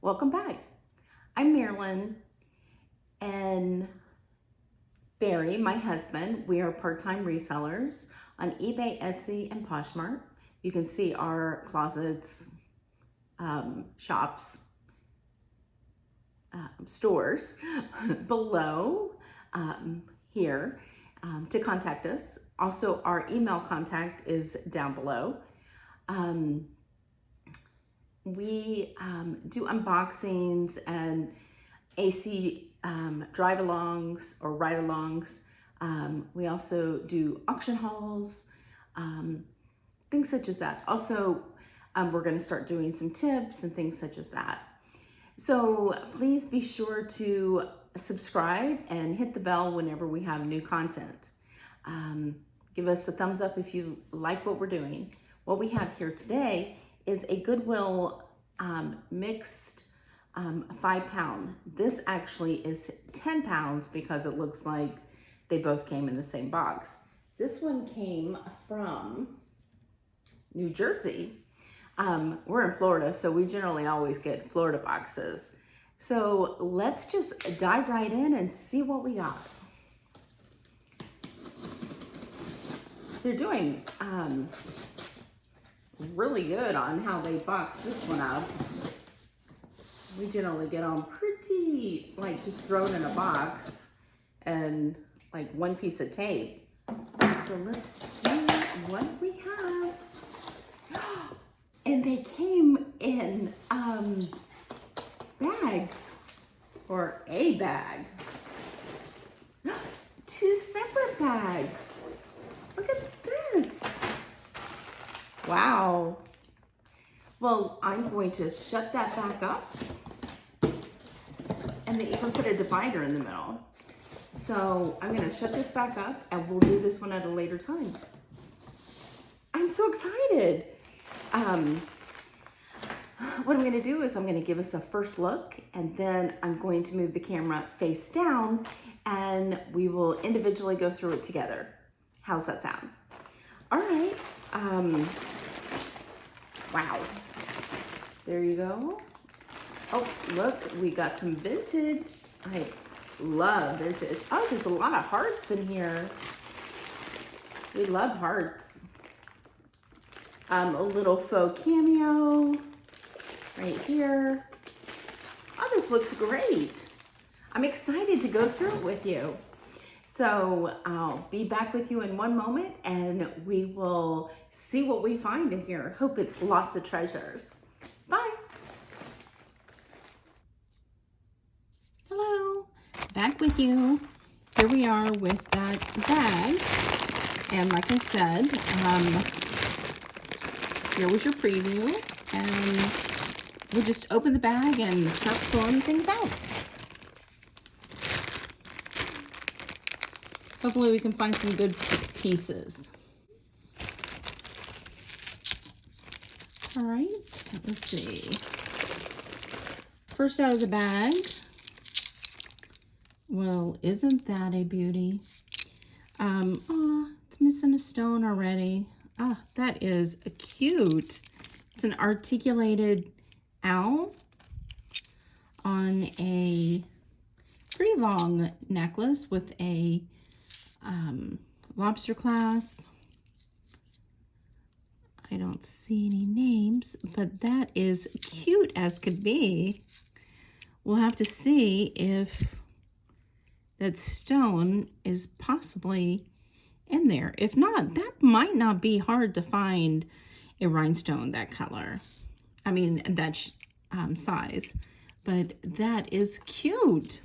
Welcome back. I'm Marilyn and Barry, my husband. We are part-time resellers on eBay, Etsy, and Poshmark. You can see our closets, shops, stores below here to contact us. Also, our email contact is down below. We do unboxings and AC drive-alongs or ride-alongs. We also do auction hauls, things such as that. Also, we're going to start doing some tips and things such as that. So please be sure to subscribe and hit the bell whenever we have new content. Give us a thumbs up if you like what we're doing. What we have here today is a Goodwill mixed 5-pound. This actually is 10 pounds because it looks like they both came in the same box. This one came from New Jersey. We're in Florida, so we generally always get Florida boxes. So let's just dive right in and see what we got. They're doing really good on how they box this one up. We generally get them pretty, like, just thrown in a box and like one piece of tape. So let's see what we have. And they came in bags, or a bag. 2 separate bags. Look at this. Wow. Well, I'm going to shut that back up. And they even put a divider in the middle. So I'm going to shut this back up and we'll do this one at a later time. I'm so excited. What I'm going to do is I'm going to give us a first look, and then I'm going to move the camera face down and we will individually go through it together. How's that sound? All right. Wow. There you go. Oh, look, we got some vintage. I love vintage. Oh, there's a lot of hearts in here. We love hearts. A little faux cameo right here. Oh, this looks great. I'm excited to go through it with you. So I'll be back with you in one moment and we will see what we find in here. Hope it's lots of treasures. Bye. Hello, back with you. Here we are with that bag. And like I said, here was your preview. And we'll just open the bag and start pulling things out. Hopefully we can find some good pieces. All right, so let's see. First out of the bag. Well, isn't that a beauty? Oh, it's missing a stone already. Ah, that is cute. It's an articulated owl on a pretty long necklace with a lobster clasp. I don't see any names, but that is cute as could be. We'll have to see if that stone is possibly in there. If not, that might not be hard to find a rhinestone that color. I mean, that size, but that is cute.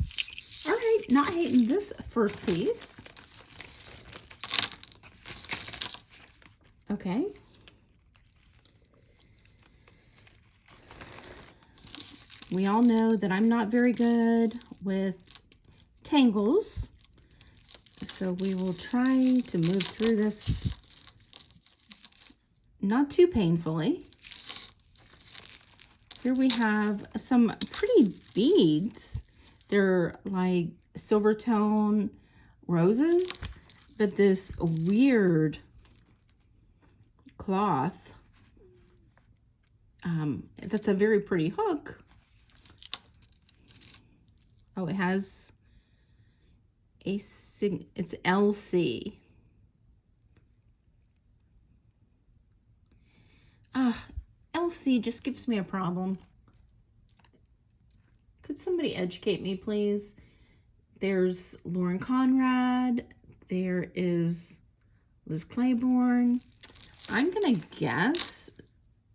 All right, not hating this first piece. Okay. We all know that I'm not very good with tangles, so we will try to move through this not too painfully. Here we have some pretty beads. They're like silver tone roses, but this weird cloth. That's a very pretty hook. it has it's LC. LC just gives me a problem. Could somebody educate me, please? There's Lauren Conrad. There is Liz Claiborne. I'm gonna guess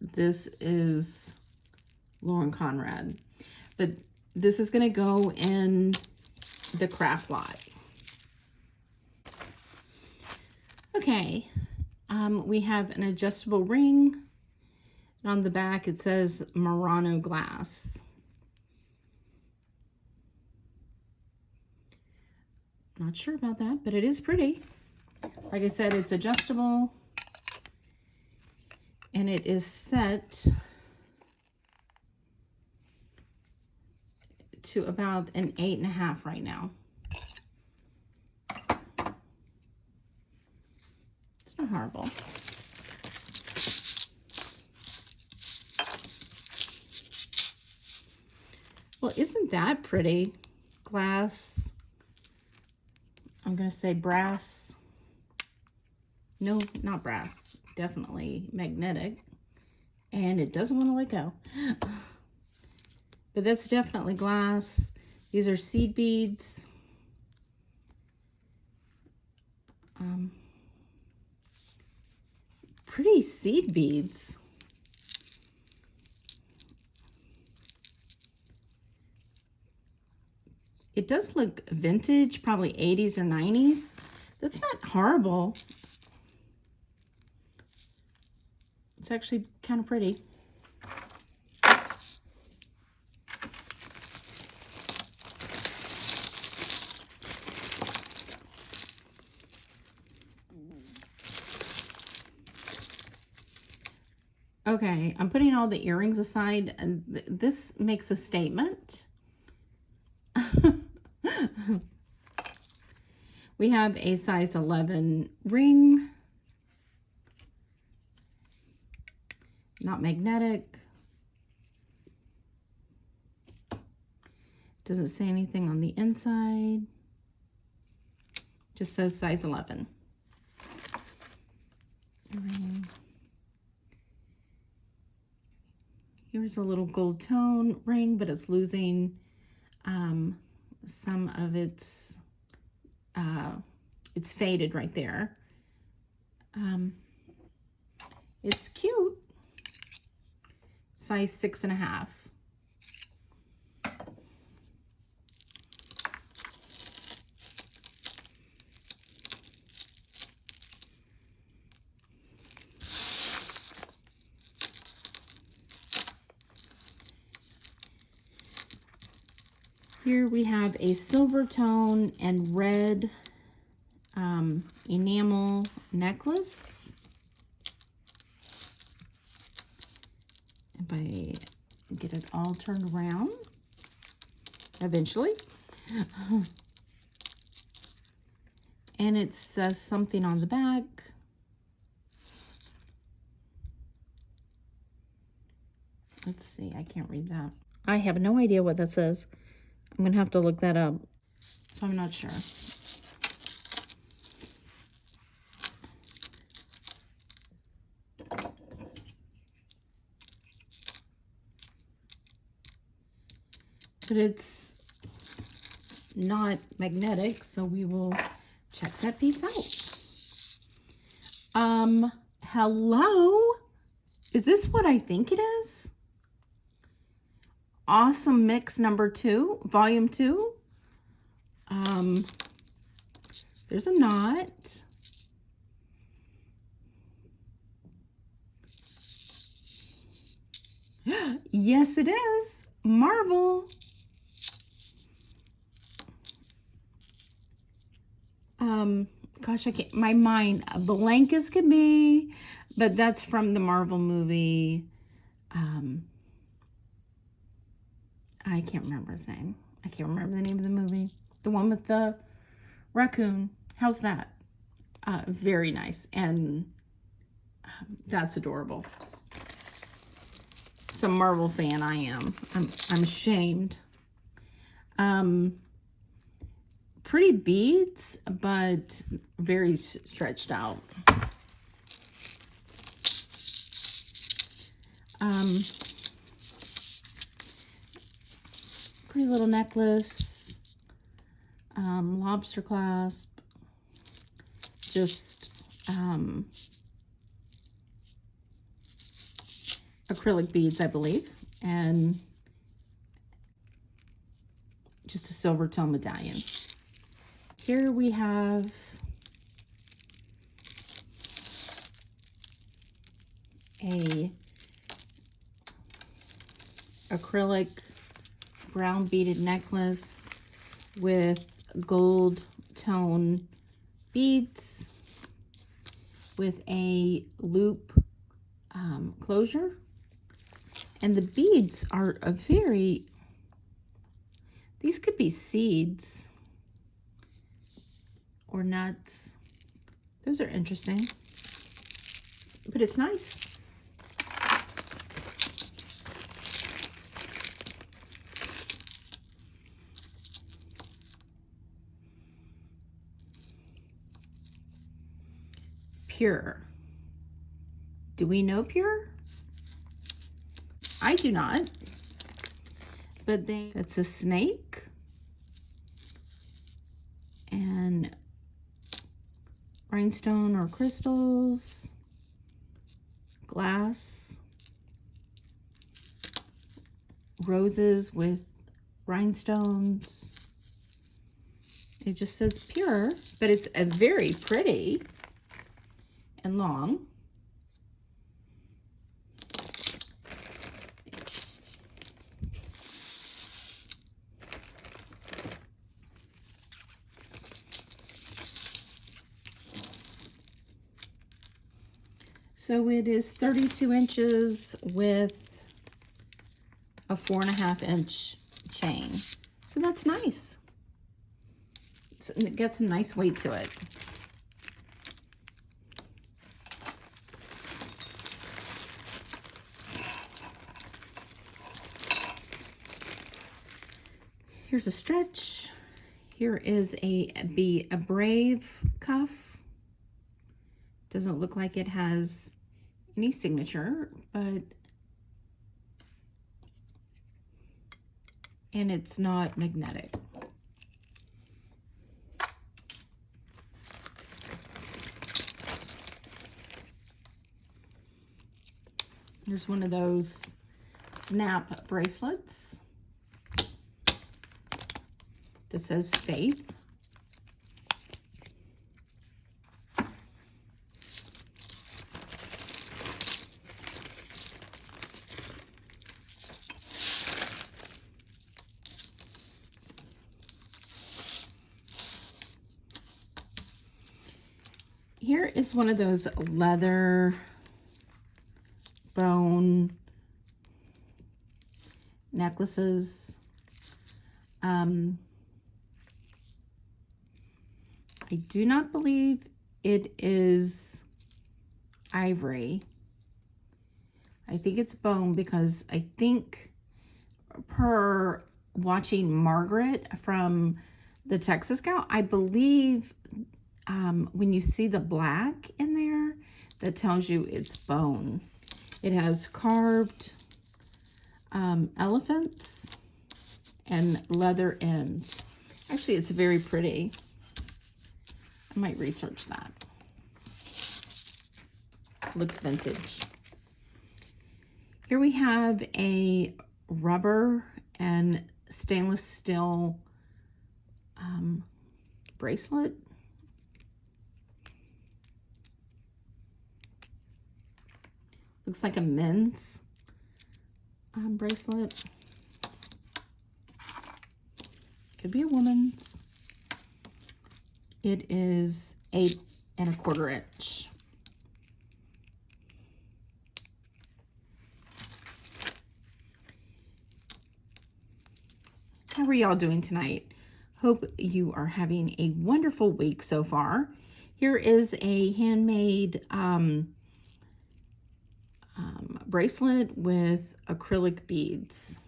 this is Lauren Conrad, but this is gonna go in the craft lot. Okay, we have an adjustable ring. And on the back it says Murano glass. Not sure about that, but it is pretty. Like I said, it's adjustable. And it is set to about an 8.5 right now. It's not horrible. Well, isn't that pretty? Glass. I'm gonna say brass. No, not brass. Definitely magnetic. And it doesn't want to let go. But that's definitely glass. These are seed beads. Pretty seed beads. It does look vintage, probably 80s or 90s. That's not horrible. It's actually kind of pretty. Okay, I'm putting all the earrings aside, and this makes a statement. We have a size 11 ring, not magnetic. Doesn't say anything on the inside. Just says size 11. Ring. Here's a little gold tone ring, but it's losing some of its faded right there. It's cute. Size 6.5. Here we have a silver tone and red enamel necklace. If I get it all turned around, eventually. And it says something on the back. Let's see, I can't read that. I have no idea what that says. I'm gonna have to look that up. So I'm not sure. But it's not magnetic, so we will check that piece out. Hello? Is this what I think it is? Awesome Mix number 2, volume 2. There's a knot. Yes, it is. Marble. Gosh, I can't, my mind blank as can be, but that's from the Marvel movie. I can't remember his name. I can't remember the name of the movie. The one with the raccoon. How's that? Very nice. And that's adorable. Some Marvel fan I am. I'm ashamed. Pretty beads, but very stretched out. Pretty little necklace, lobster clasp, just acrylic beads, I believe, and just a silver tone medallion. Here we have a acrylic brown beaded necklace with gold tone beads with a loop closure. And the beads are a very, these could be seeds or nuts. Those are interesting, but it's nice. Pure. Do we know Pure? I do not. But that's a snake. And rhinestone or crystals. Glass. Roses with rhinestones. It just says Pure, but it's a very pretty and long. So it is 32 inches with a 4.5 inch chain. So that's nice. It gets some nice weight to it. Here's a stretch. Here is a Brave cuff. Doesn't look like it has any signature, but and it's not magnetic. Here's one of those snap bracelets that says Faith. Here is one of those leather bone necklaces. I do not believe it is ivory. I think it's bone because I think per watching Margaret from the Texas Gal, I believe when you see the black in there, that tells you it's bone. It has carved elephants and leather ends. Actually, it's very pretty. I might research that. Looks vintage. Here we have a rubber and stainless steel bracelet. Looks like a men's bracelet. Could be a woman's. It is 8¼ inch. How are y'all doing tonight? Hope you are having a wonderful week so far. Here is a handmade bracelet with acrylic beads.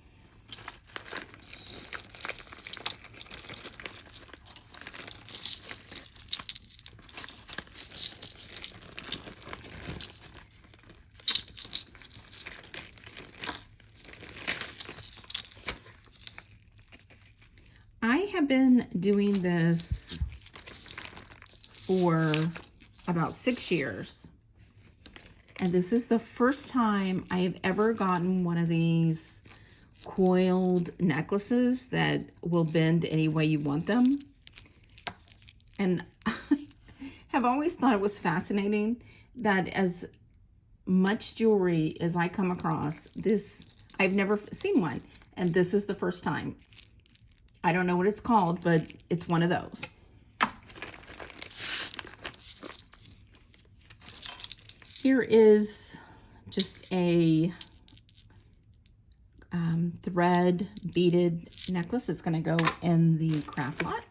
have been doing this for about 6 years. And this is the first time I have ever gotten one of these coiled necklaces that will bend any way you want them. And I have always thought it was fascinating that as much jewelry as I come across, this, I've never seen one. And this is the first time. I don't know what it's called, but it's one of those. Here is just a thread beaded necklace. It's going to go in the craft lot.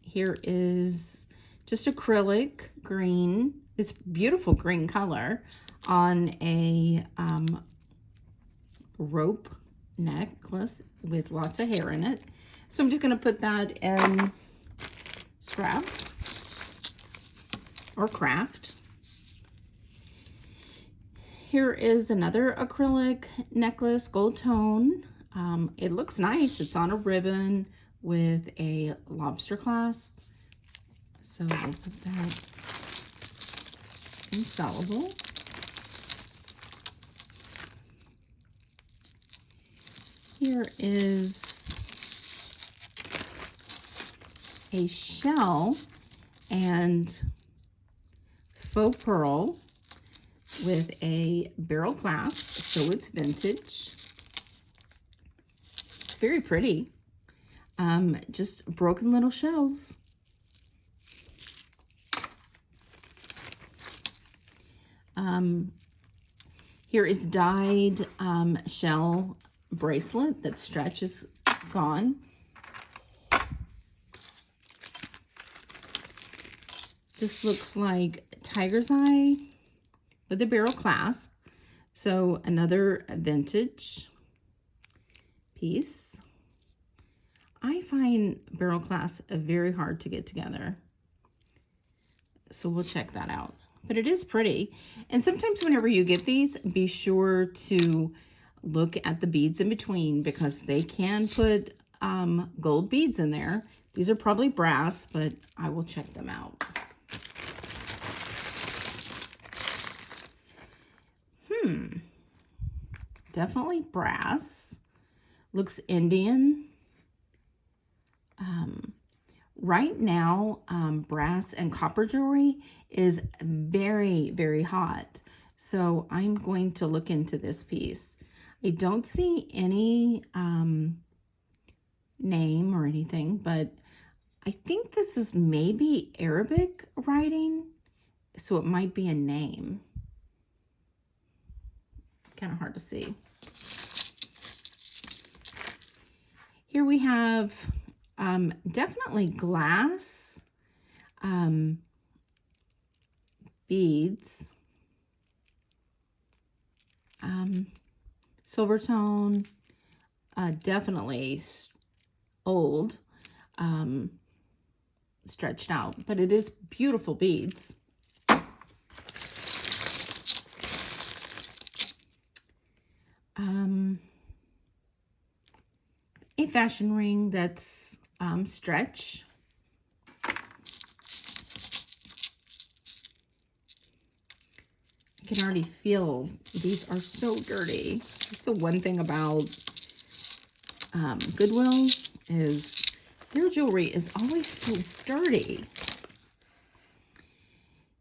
Here is just acrylic green. It's beautiful green color on a rope necklace with lots of hair in it. So I'm just going to put that in scrap or craft. Here is another acrylic necklace, gold tone. It looks nice. It's on a ribbon with a lobster clasp. So we'll put that in sellable. Here is a shell and faux pearl with a barrel clasp, so it's vintage. It's very pretty. Just broken little shells. Here is dyed shell bracelet that stretches gone. This looks like tiger's eye with a barrel clasp. So another vintage piece. I find barrel clasps very hard to get together. So we'll check that out. But it is pretty. And sometimes whenever you get these, be sure to look at the beads in between because they can put gold beads in there. These are probably brass, but I will check them out. Definitely brass. Looks Indian. Right now, brass and copper jewelry is very, very hot. So I'm going to look into this piece. I don't see any name or anything, but I think this is maybe Arabic writing, so it might be a name. Kind of hard to see. Here we have definitely glass beads, silver tone, definitely old, stretched out, but it is beautiful beads. A fashion ring that's stretch. I can already feel these are so dirty. That's the one thing about Goodwill is their jewelry is always so dirty.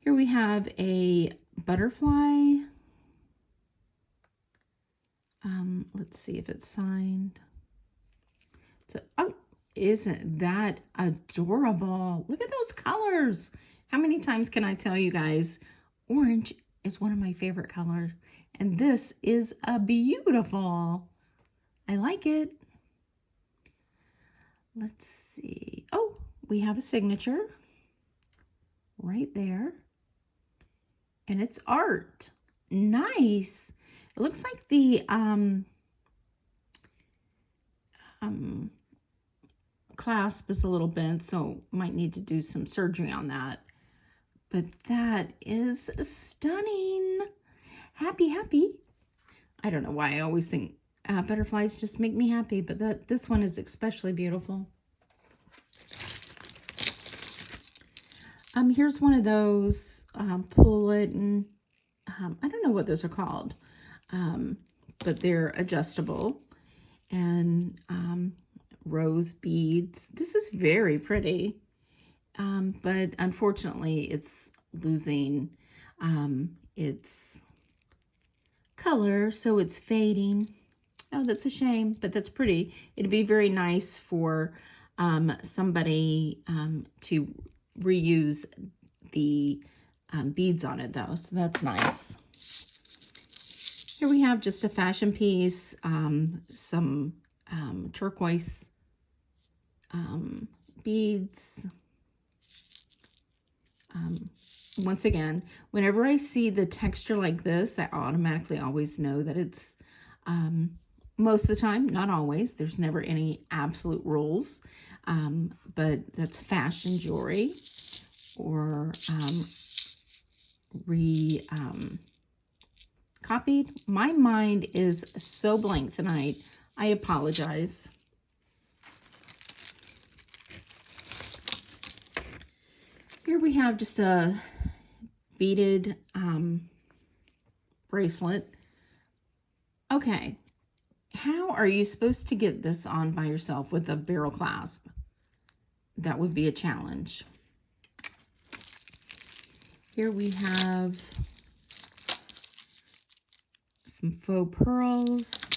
Here we have a butterfly. Let's see if it's signed. So, oh, isn't that adorable? Look at those colors. How many times can I tell you guys, orange is one of my favorite colors. And this is a beautiful. I like it. Let's see. Oh, we have a signature right there. And it's art. Nice. It looks like the clasp is a little bent, so might need to do some surgery on that. But that is stunning. Happy, happy. I don't know why I always think butterflies just make me happy, but this one is especially beautiful. Here's one of those, pull it, and I don't know what those are called, but they're adjustable, and rose beads. This is very pretty, but unfortunately it's losing its color, so it's fading. Oh, that's a shame, but that's pretty. It'd be very nice for somebody to reuse the beads on it, though, so that's nice. Here we have just a fashion piece, some turquoise beads. Once again, whenever I see the texture like this, I automatically always know that it's, most of the time, not always, there's never any absolute rules, but that's fashion jewelry, or copied. My mind is so blank tonight. I apologize. Here we have just a beaded bracelet. Okay, how are you supposed to get this on by yourself with a barrel clasp? That would be a challenge. Here we have some faux pearls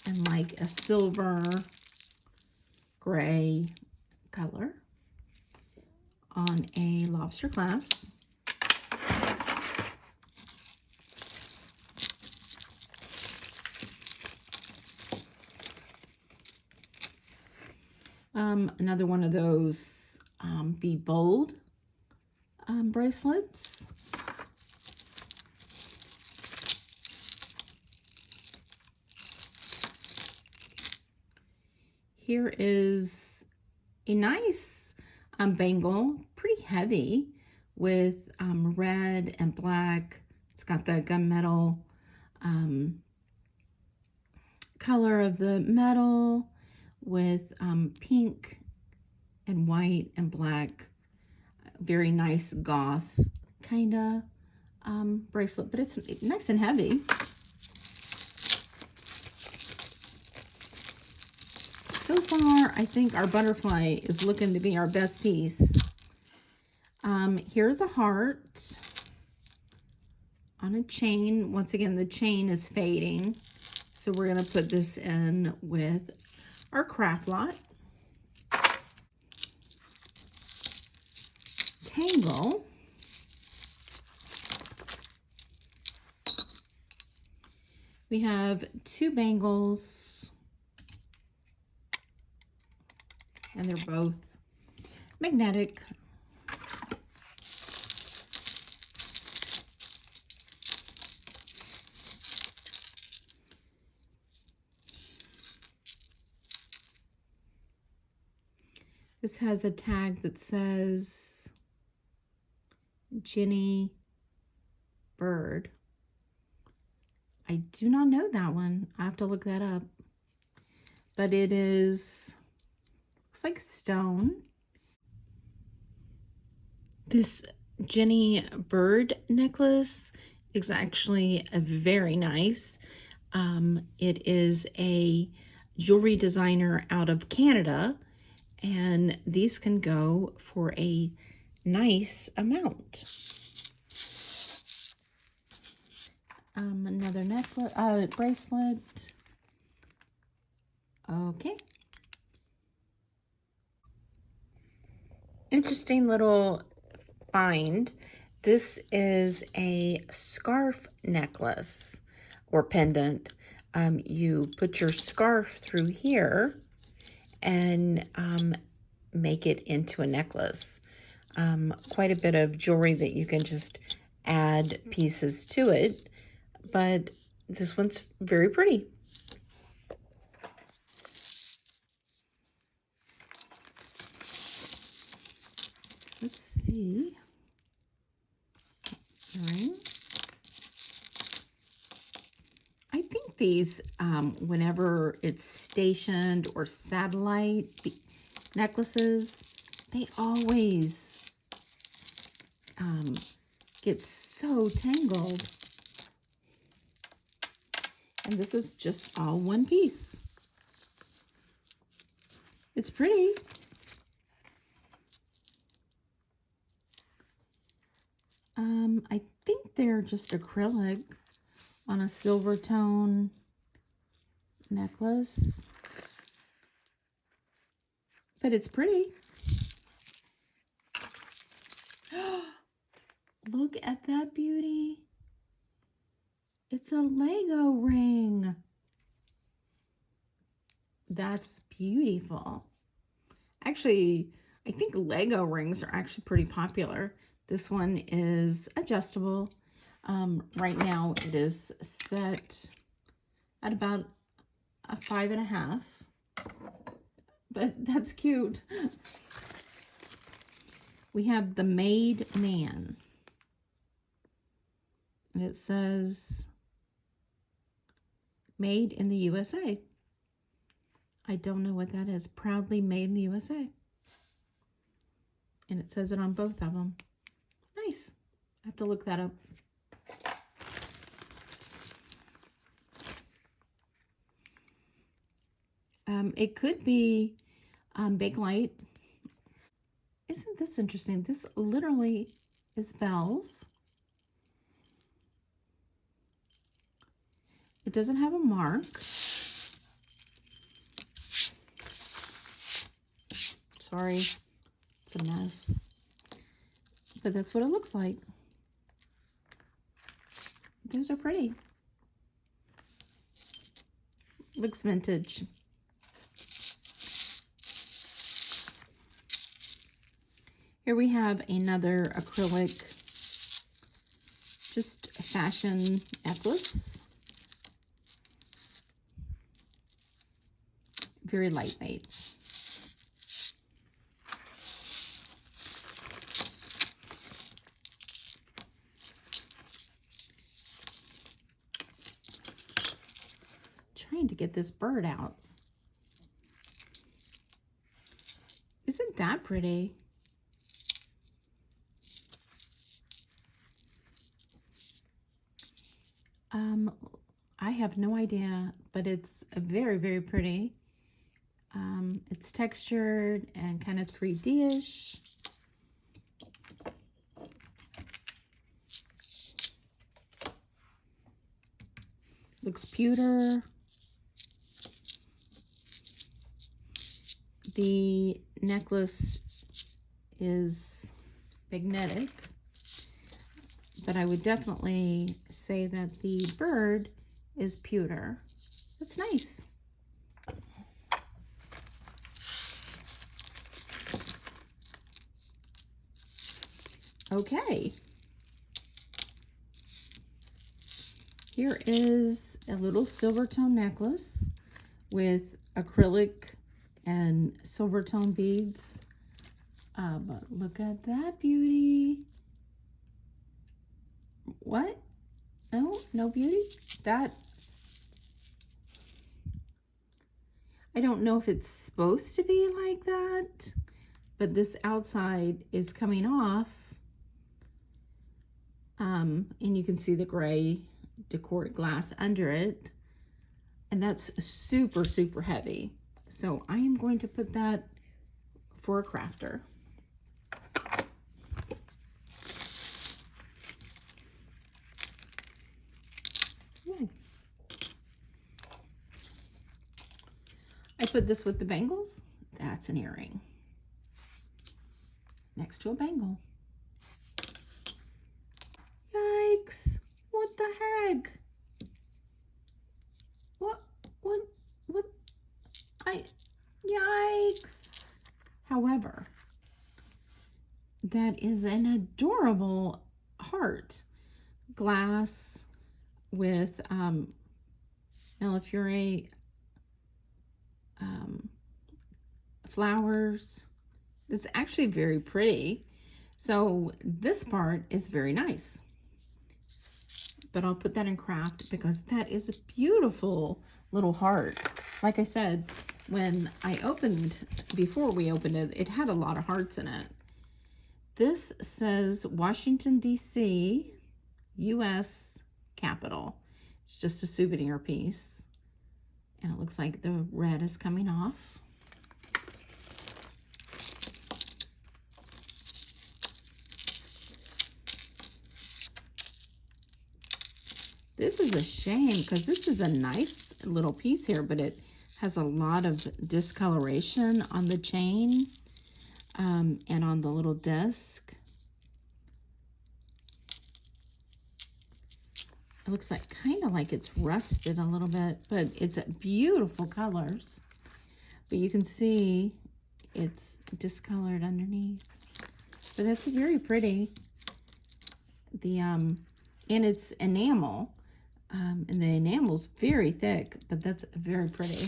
and like a silver gray color on a lobster clasp. Another one of those Be Bold bracelets. Here is a nice bangle, pretty heavy, with red and black. It's got the gunmetal color of the metal with pink and white and black. Very nice goth kind of bracelet, but it's nice and heavy. So far, I think our butterfly is looking to be our best piece. Here's a heart on a chain. Once again, the chain is fading, so we're going to put this in with our craft lot. Tangle. We have two bangles, and they're both magnetic. This has a tag that says Jenny Bird. I do not know that one. I have to look that up. But it is, looks like stone. This Jenny Bird necklace is actually a very nice. It is a jewelry designer out of Canada, and these can go for a nice amount. Another necklace, bracelet. Okay. Interesting little find. This is a scarf necklace or pendant. You put your scarf through here and make it into a necklace. Quite a bit of jewelry that you can just add pieces to it, but this one's very pretty. Let's see. All right. I think these whenever it's stationed or satellite necklaces. They always get so tangled. And this is just all one piece. It's pretty. I think they're just acrylic on a silver tone necklace. But it's pretty. Look at that beauty. It's a Lego ring. That's beautiful. Actually, I think Lego rings are actually pretty popular. This one is adjustable. Right now it is set at about a 5.5, but that's cute. We have the Made Man, and it says made in the USA. I don't know what that is. Proudly made in the USA. And it says it on both of them. Nice. I have to look that up. It could be Bakelite. Isn't this interesting? This literally is bells. It doesn't have a mark. Sorry, it's a mess. But that's what it looks like. Those are pretty. Looks vintage. Here we have another acrylic, just fashion necklace. Very lightweight. Trying to get this bird out. Isn't that pretty? I have no idea, but it's very, very pretty. It's textured and kind of 3D-ish. Looks pewter. The necklace is magnetic, but I would definitely say that the bird is pewter. That's nice. Okay. Here is a little silver tone necklace with acrylic and silver tone beads. But look at that beauty. What? No beauty? That, I don't know if it's supposed to be like that, but this outside is coming off. And you can see the gray decor glass under it. And that's super, super heavy. So I am going to put that for a crafter. Yeah. I put this with the bangles. That's an earring. Next to a bangle. Yikes. What the heck? What? Yikes. However, that is an adorable heart. Glass with Millefiori flowers. It's actually very pretty. So this part is very nice. but I'll put that in craft because that is a beautiful little heart. Like I said, before we opened it, it had a lot of hearts in it. This says Washington, D.C., U.S. Capitol. It's just a souvenir piece. And it looks like the red is coming off. This is a shame because this is a nice little piece here, but it has a lot of discoloration on the chain and on the little disc. It looks like kind of like it's rusted a little bit, but it's beautiful colors. But you can see it's discolored underneath. But that's very pretty. And it's enamel. And the enamel's very thick, but that's very pretty.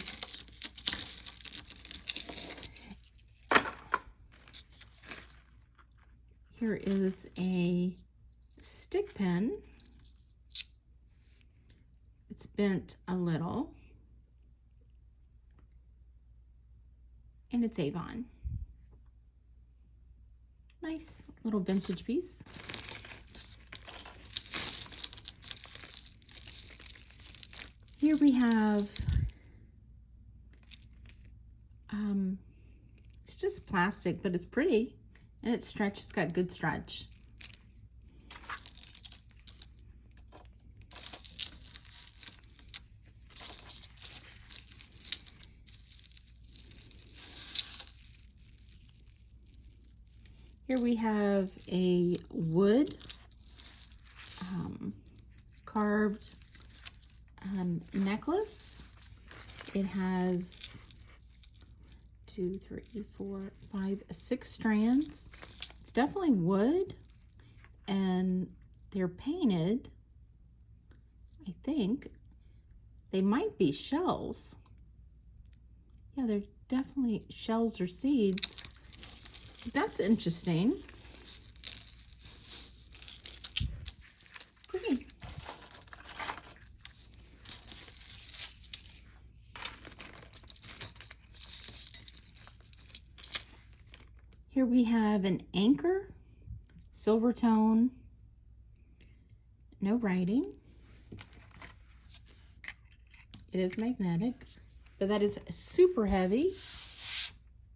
Here is a stick pin. It's bent a little. And it's Avon. Nice little vintage piece. Here we have, it's just plastic, but it's pretty, and it's stretched, it's got good stretch. Here we have a wood carved necklace. It has 2, 3, 4, 5, 6 strands. It's definitely wood, and they're painted. I think they might be shells. Yeah, they're definitely shells or seeds. That's interesting. Pretty. Here we have an anchor, silver tone, no writing. It is magnetic, but that is super heavy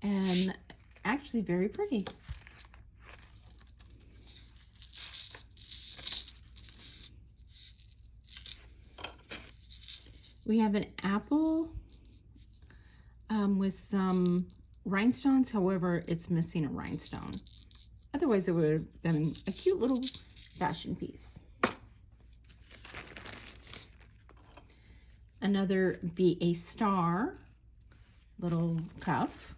and actually very pretty. We have an apple with some rhinestones. However, it's missing a rhinestone. Otherwise, it would have been a cute little fashion piece. Another be a star little cuff.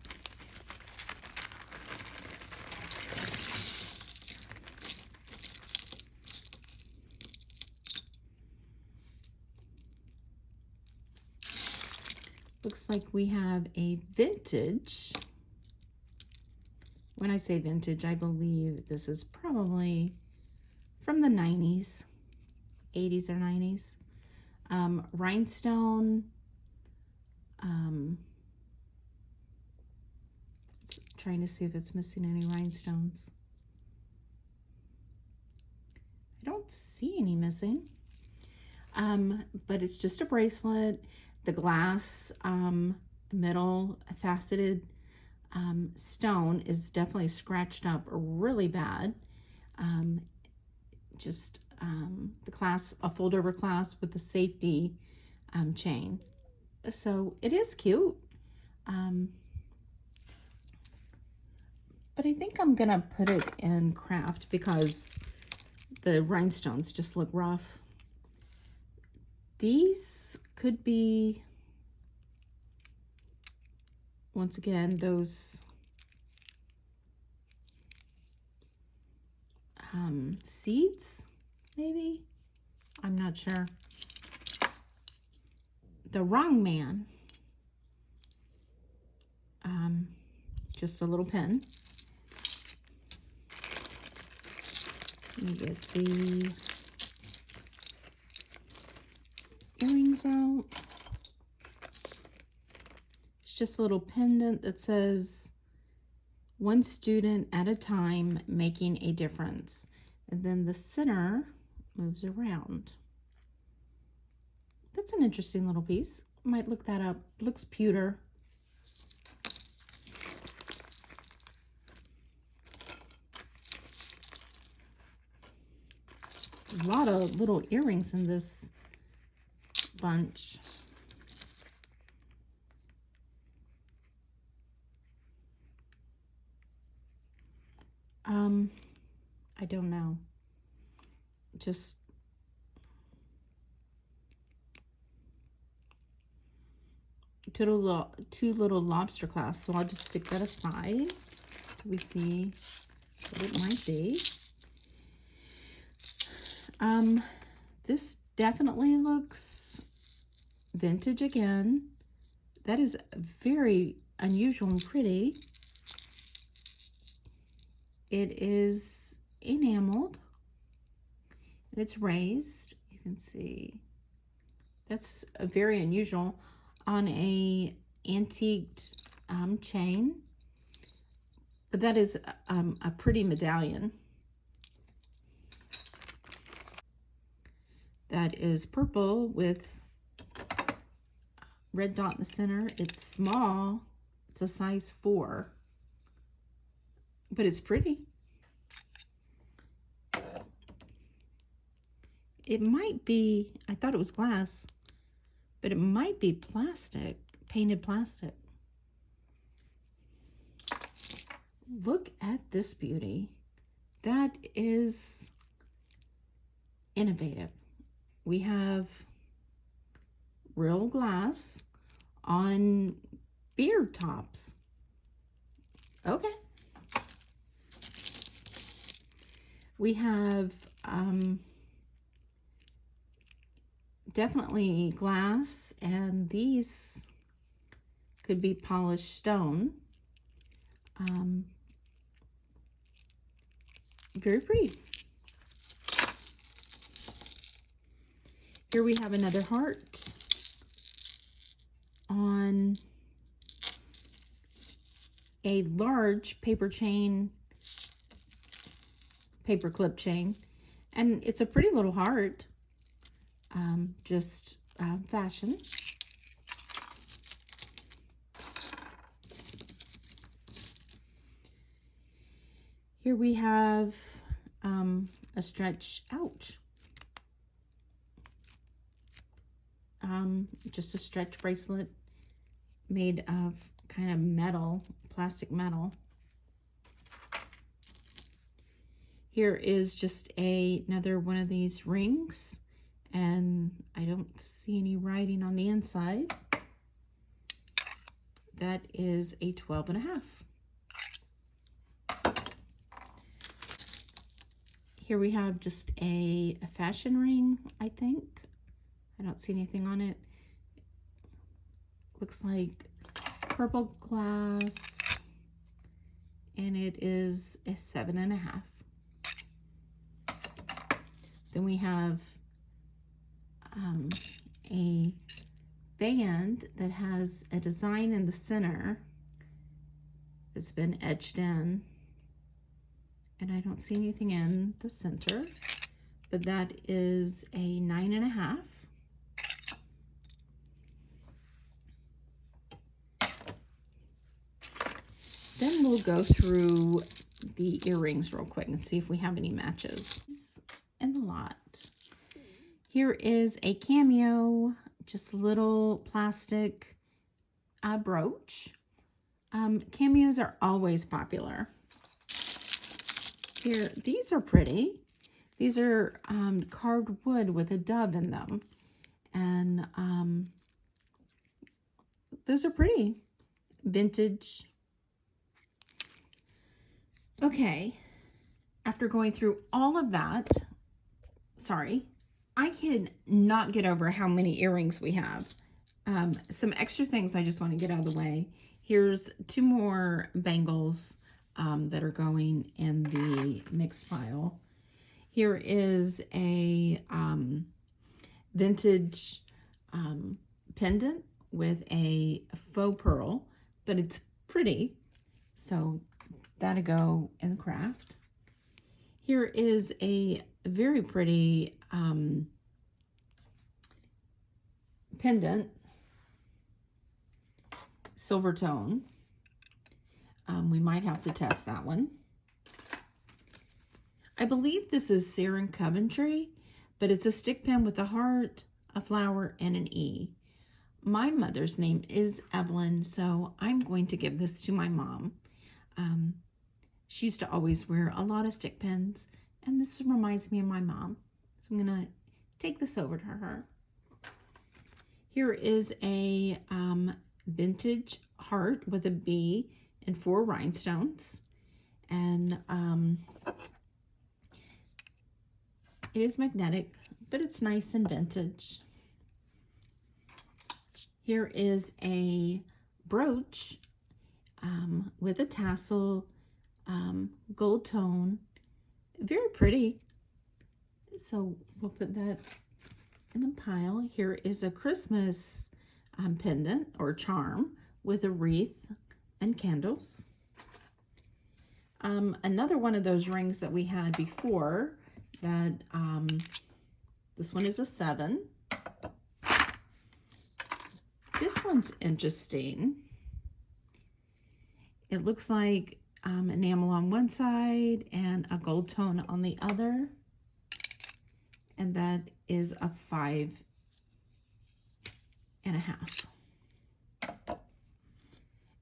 Looks like we have a vintage. When I say vintage, I believe this is probably from the 90s, 80s or 90s. Rhinestone. Trying to see if it's missing any rhinestones. I don't see any missing. But it's just a bracelet. The glass middle faceted stone is definitely scratched up really bad. The clasp, a fold over clasp with the safety chain. So it is cute. But I think I'm gonna put it in craft because the rhinestones just look rough. These could be, once again, those seeds, maybe? I'm not sure. The wrong man. Just a little pin. Let me get the comes out. It's just a little pendant that says, "One student at a time, making a difference." And then the center moves around. That's an interesting little piece. Might look that up. Looks pewter. A lot of little earrings in this bunch. I don't know. Just two little lobster clasps, so I'll just stick that aside till we see what it might be. This definitely looks vintage again. That is very unusual and pretty. It is enameled and it's raised. You can see that's very unusual on a antiqued chain, but that is a pretty medallion. That is purple with red dot in the center. It's small. It's a size 4, but it's pretty. It might be, I thought it was glass, but it might be plastic, painted plastic. Look at this beauty. That is innovative. We have real glass on beard tops. Okay. We have definitely glass, and these could be polished stone. Very pretty. Here we have another heart on a large paper chain, paper clip chain, and it's a pretty little heart, just fashion. Here we have a stretch, ouch. Just a stretch bracelet made of kind of metal, plastic metal. Here is just another one of these rings, and I don't see any writing on the inside. That is a 12.5. Here we have just a fashion ring, I think. I don't see anything on it. Looks like purple glass, and it is a 7.5. Then we have a band that has a design in the center that's been etched in, and I don't see anything in the center, but that is a 9.5. Then we'll go through the earrings real quick and see if we have any matches in the lot. Here is a cameo, just a little plastic brooch. Cameos are always popular. Here, these are pretty. These are carved wood with a dove in them. And those are pretty. Vintage. Okay, after going through all of that, sorry, I can not get over how many earrings we have. Some extra things I just want to get out of the way. Here's 2 more bangles that are going in the mixed pile. Here is a vintage pendant with a faux pearl, but it's pretty, so that'll go in the craft. Here is a very pretty pendant, silver tone. We might have to test that one. I believe this is Sarah Coventry, but it's a stick pin with a heart, a flower, and an E. My mother's name is Evelyn, so I'm going to give this to my mom. She used to always wear a lot of stick pins, and this reminds me of my mom. So I'm going to take this over to her. Here is a vintage heart with a B and 4 rhinestones. And it is magnetic, but it's nice and vintage. Here is a brooch with a tassel, gold tone, very pretty. So we'll put that in a pile. Here is a Christmas pendant or charm with a wreath and candles. Another one of those rings that we had before that this one is a 7. This one's interesting. It looks like enamel on one side and a gold tone on the other. And that is a 5.5.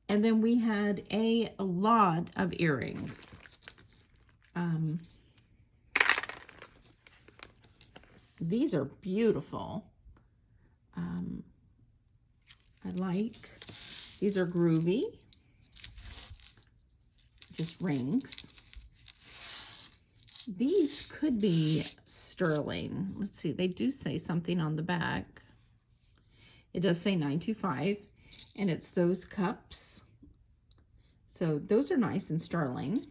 And then we had a lot of earrings. These are beautiful. I like. These are groovy. Just rings. These could be sterling. Let's see, they do say something on the back. It does say 925, and it's those cups. So those are nice and sterling.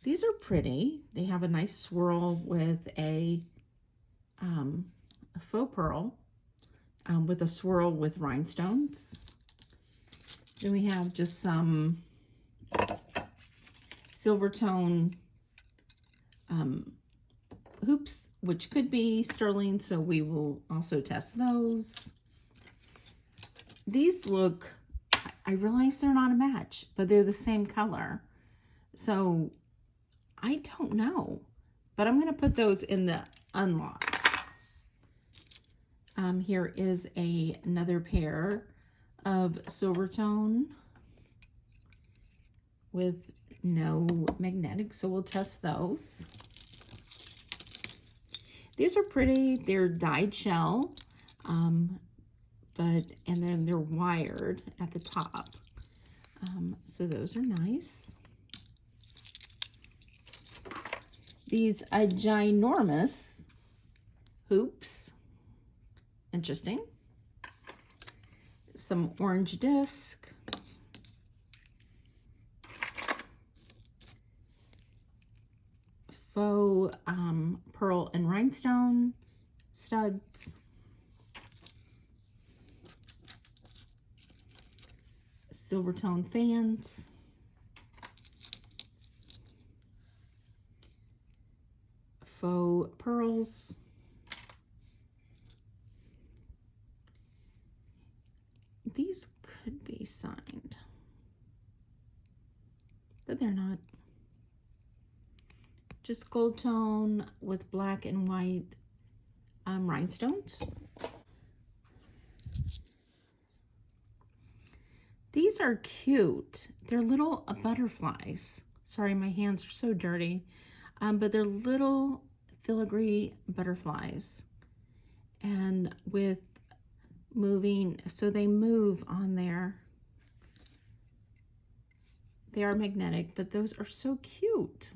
These are pretty. They have a nice swirl with a faux pearl with a swirl with rhinestones. Then we have just some silver tone hoops, which could be sterling, so we will also test those. These look, I realize they're not a match, but they're the same color. So I don't know, but I'm going to put those in the unlocked. Here is another pair of silver tone with no magnetic, so we'll test those. These are pretty. They're dyed shell, and then they're wired at the top. So those are nice. These ginormous hoops. Interesting. Some orange disc. Faux pearl and rhinestone studs. Silver tone fans. Faux pearls. These could be signed, but they're not. Just gold tone with black and white rhinestones. These are cute. They're little butterflies. Sorry, my hands are so dirty. But they're little filigree butterflies. And with moving, so they move on there. They are magnetic, but those are so cute.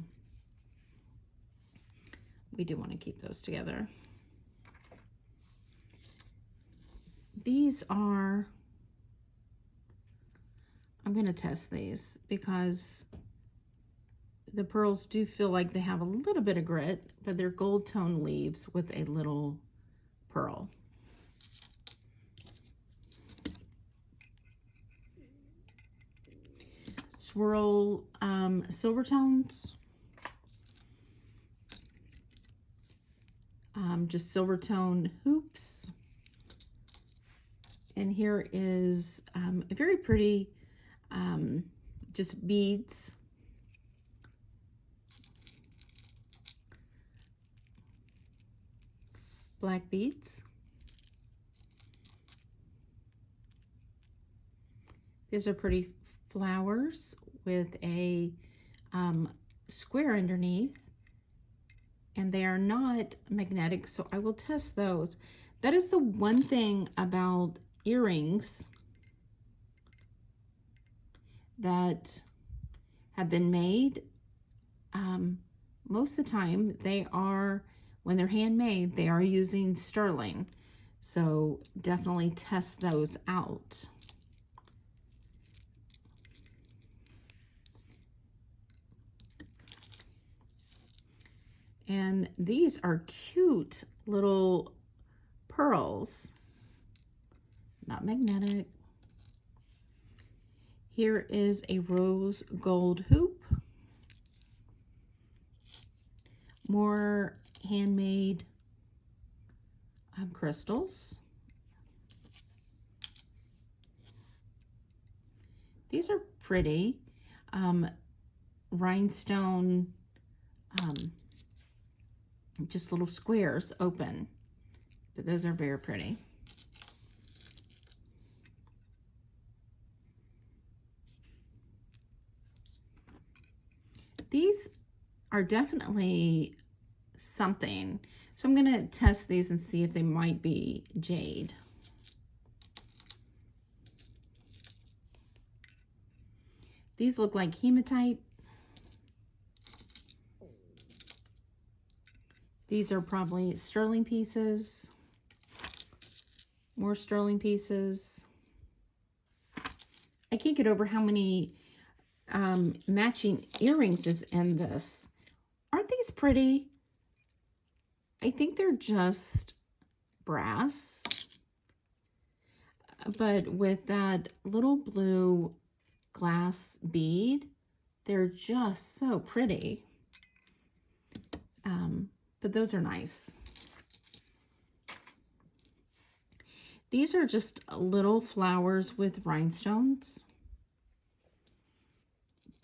We do want to keep those together. These are, I'm going to test these because the pearls do feel like they have a little bit of grit, but they're gold tone leaves with a little pearl. Swirl silver tones. Just silver tone hoops. And here is a very pretty just beads. Black beads. These are pretty flowers with a square underneath, and they are not magnetic, so I will test those. That is the one thing about earrings that have been made. Most of the time they are, when they're handmade, they are using sterling, so definitely test those out. And these are cute little pearls, not magnetic. Here is a rose gold hoop. More handmade crystals. These are pretty. Rhinestone, just little squares open, but those are very pretty. These are definitely something, so I'm going to test these and see if they might be jade. These look like hematite. These are probably sterling pieces. More sterling pieces. I can't get over how many matching earrings is in this. Aren't these pretty? I think they're just brass, but with that little blue glass bead, they're just so pretty. But those are nice. These are just little flowers with rhinestones.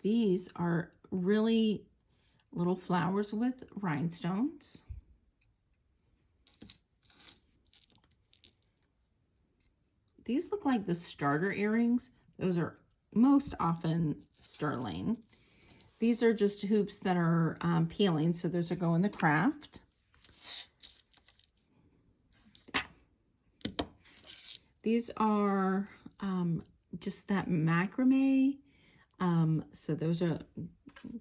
These are really little flowers with rhinestones. These look like the starter earrings. Those are most often sterling. These are just hoops that are peeling, so those are go in the craft. These are just that macrame, so those are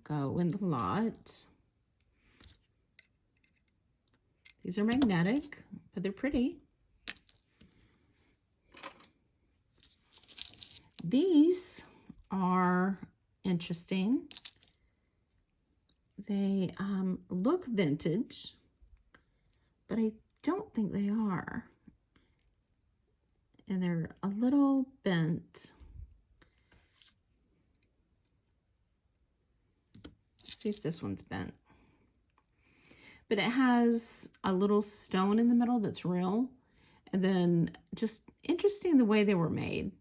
go in the lot. These are magnetic, but they're pretty. These are interesting. They look vintage, but I don't think they are. And they're a little bent. Let's see if this one's bent. But it has a little stone in the middle that's real. And then just interesting the way they were made.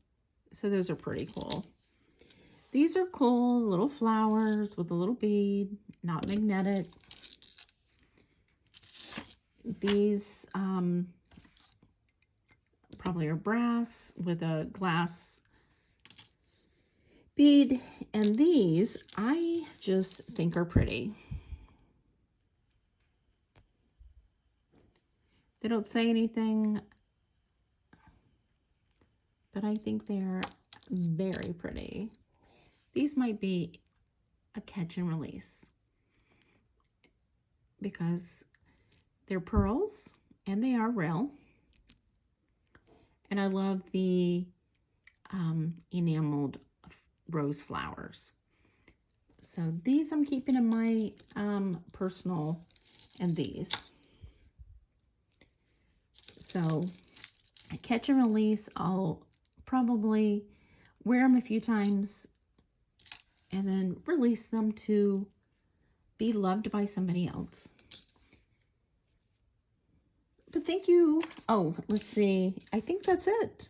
So those are pretty cool. These are cool, little flowers with a little bead, not magnetic. These probably are brass with a glass bead. And these I just think are pretty. They don't say anything, but I think they're very pretty. These might be a catch and release because they're pearls and they are real. And I love the enameled rose flowers. So these I'm keeping in my personal, and these. So catch and release, I'll probably wear them a few times and then release them to be loved by somebody else. But thank you. Oh, let's see. I think that's it.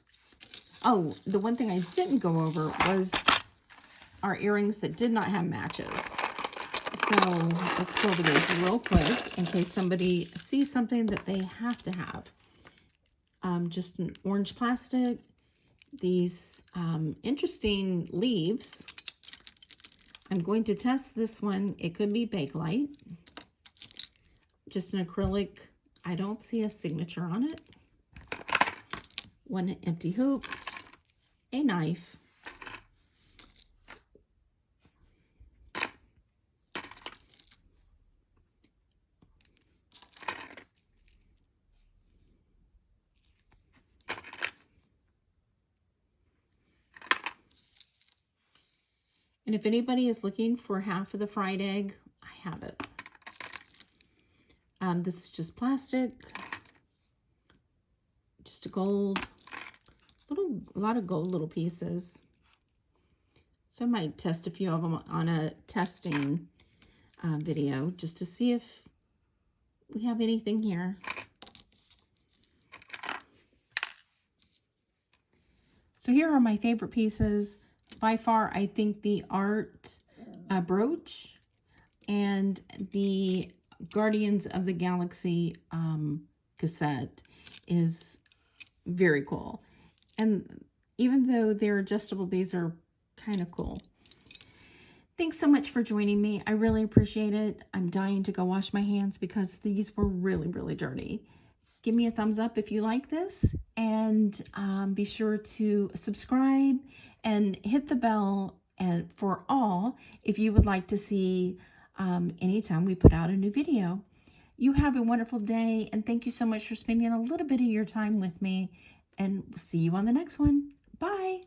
Oh, the one thing I didn't go over was our earrings that did not have matches. So let's go over those real quick in case somebody sees something that they have to have. Just an orange plastic. These interesting leaves. I'm going to test this one. It could be Bakelite. Just an acrylic. I don't see a signature on it. One empty hoop. A knife. And if anybody is looking for half of the fried egg, I have it. This is just plastic, just a gold, a lot of gold little pieces. So I might test a few of them on a testing video just to see if we have anything here. So here are my favorite pieces. By far, I think the art brooch and the Guardians of the Galaxy cassette is very cool. And even though they're adjustable, these are kind of cool. Thanks so much for joining me. I really appreciate it. I'm dying to go wash my hands because these were really, really dirty. Give me a thumbs up if you like this, and be sure to subscribe and hit the bell for all if you would like to see anytime we put out a new video. You have a wonderful day, and thank you so much for spending a little bit of your time with me, and we'll see you on the next one. Bye.